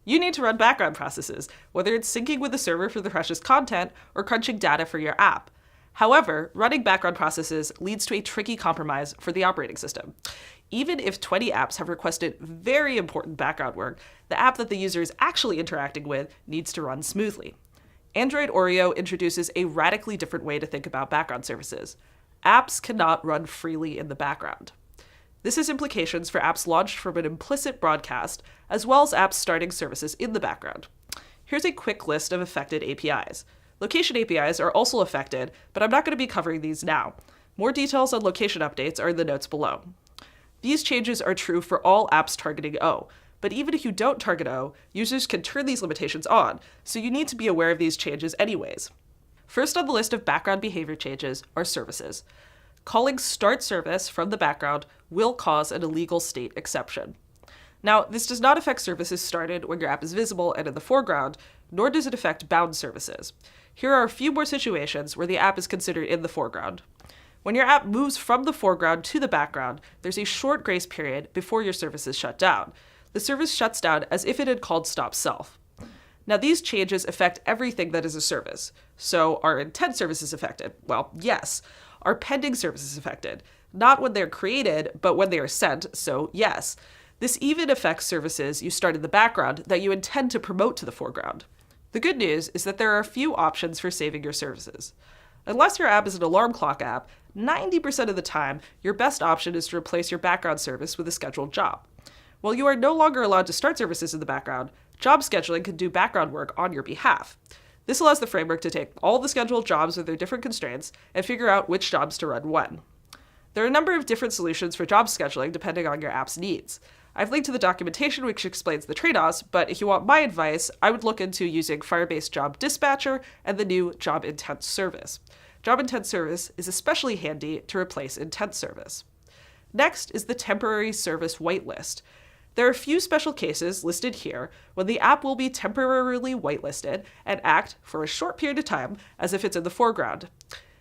You need to run background processes, whether it's syncing with the server for the precious content or crunching data for your app. However, running background processes leads to a tricky compromise for the operating system. Even if 20 apps have requested very important background work, the app that the user is actually interacting with needs to run smoothly. Android Oreo introduces a radically different way to think about background services. Apps cannot run freely in the background. This has implications for apps launched from an implicit broadcast, as well as apps starting services in the background. Here's a quick list of affected APIs. Location APIs are also affected, but I'm not going to be covering these now. More details on location updates are in the notes below. These changes are true for all apps targeting O, but even if you don't target O, users can turn these limitations on, so you need to be aware of these changes anyways. First on the list of background behavior changes are services. Calling start service from the background will cause an illegal state exception. Now, this does not affect services started when your app is visible and in the foreground, nor does it affect bound services. Here are a few more situations where the app is considered in the foreground. When your app moves from the foreground to the background, there's a short grace period before your service is shut down. The service shuts down as if it had called stop self. Now, these changes affect everything that is a service. So, are intent services affected? Well, yes. Are pending services affected? Not when they're created, but when they are sent, so yes. This even affects services you start in the background that you intend to promote to the foreground. The good news is that there are a few options for saving your services. Unless your app is an alarm clock app, 90% of the time, your best option is to replace your background service with a scheduled job. While you are no longer allowed to start services in the background, job scheduling can do background work on your behalf. This allows the framework to take all the scheduled jobs with their different constraints and figure out which jobs to run when. There are a number of different solutions for job scheduling depending on your app's needs. I've linked to the documentation which explains the trade-offs, but if you want my advice, I would look into using Firebase Job Dispatcher and the new Job Intent Service. Job Intent Service is especially handy to replace Intent Service. Next is the Temporary Service Whitelist. There are a few special cases listed here when the app will be temporarily whitelisted and act for a short period of time as if it's in the foreground.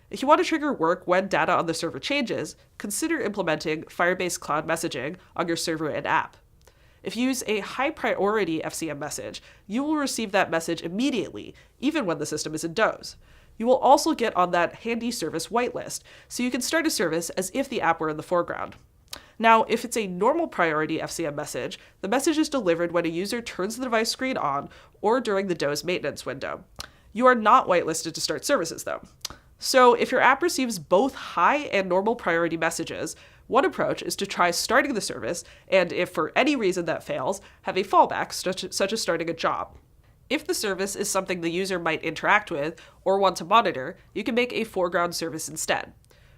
If you want to trigger work when data on the server changes, consider implementing Firebase Cloud Messaging on your server and app. If you use a high priority FCM message, you will receive that message immediately, even when the system is in doze. You will also get on that handy service whitelist, so you can start a service as if the app were in the foreground. Now, if it's a normal priority FCM message, the message is delivered when a user turns the device screen on or during the doze maintenance window. You are not whitelisted to start services, though. So if your app receives both high and normal priority messages, one approach is to try starting the service, and if for any reason that fails, have a fallback such as starting a job. If the service is something the user might interact with or want to monitor, you can make a foreground service instead.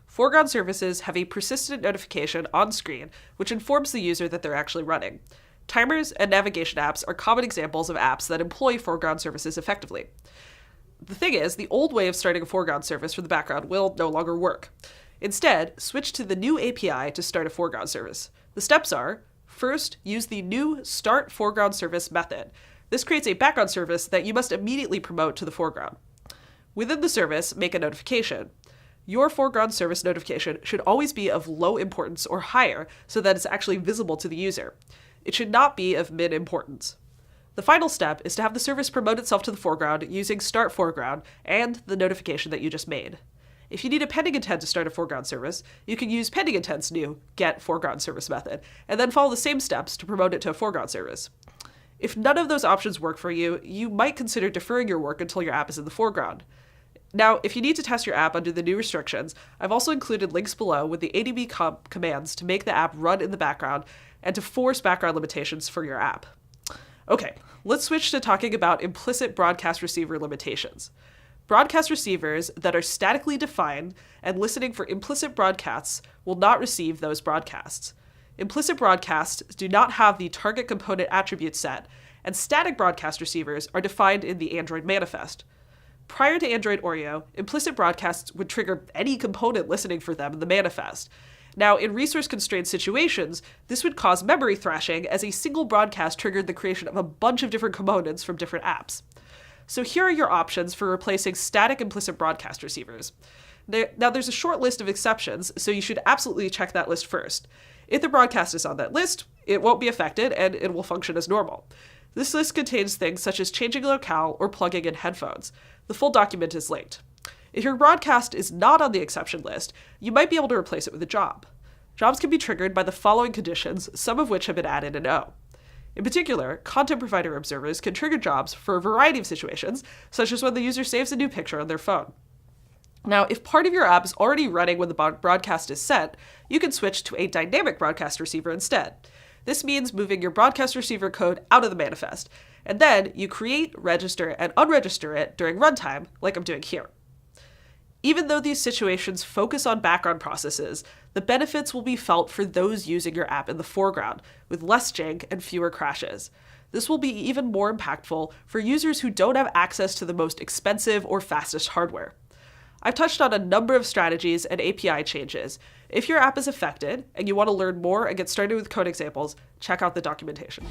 Foreground services have a persistent notification on screen, which informs the user that they're actually running. Timers and navigation apps are common examples of apps that employ foreground services effectively. The thing is, the old way of starting a foreground service from the background will no longer work. Instead, switch to the new API to start a foreground service. The steps are, first, use the new Start Foreground Service method. This creates a background service that you must immediately promote to the foreground. Within the service, make a notification. Your foreground service notification should always be of low importance or higher so that it's actually visible to the user. It should not be of mid importance. The final step is to have the service promote itself to the foreground using Start Foreground and the notification that you just made. If you need a pending intent to start a foreground service, you can use pending intent's new Get Foreground Service method, and then follow the same steps to promote it to a foreground service. If none of those options work for you, you might consider deferring your work until your app is in the foreground. Now, if you need to test your app under the new restrictions, I've also included links below with the ADB commands to make the app run in the background and to force background limitations for your app. Okay, let's switch to talking about implicit broadcast receiver limitations. Broadcast receivers that are statically defined and listening for implicit broadcasts will not receive those broadcasts. Implicit broadcasts do not have the target component attribute set, and static broadcast receivers are defined in the Android manifest. Prior to Android Oreo, implicit broadcasts would trigger any component listening for them in the manifest. Now, in resource-constrained situations, this would cause memory thrashing as a single broadcast triggered the creation of a bunch of different components from different apps. So here are your options for replacing static implicit broadcast receivers. Now, there's a short list of exceptions, so you should absolutely check that list first. If the broadcast is on that list, it won't be affected and it will function as normal. This list contains things such as changing locale or plugging in headphones. The full document is linked. If your broadcast is not on the exception list, you might be able to replace it with a job. Jobs can be triggered by the following conditions, some of which have been added in O. In particular, content provider observers can trigger jobs for a variety of situations, such as when the user saves a new picture on their phone. Now, if part of your app is already running when the broadcast is sent, you can switch to a dynamic broadcast receiver instead. This means moving your broadcast receiver code out of the manifest, and then you create, register, and unregister it during runtime, like I'm doing here. Even though these situations focus on background processes, the benefits will be felt for those using your app in the foreground, with less jank and fewer crashes. This will be even more impactful for users who don't have access to the most expensive or fastest hardware. I've touched on a number of strategies and API changes. If your app is affected and you want to learn more and get started with code examples, check out the documentation.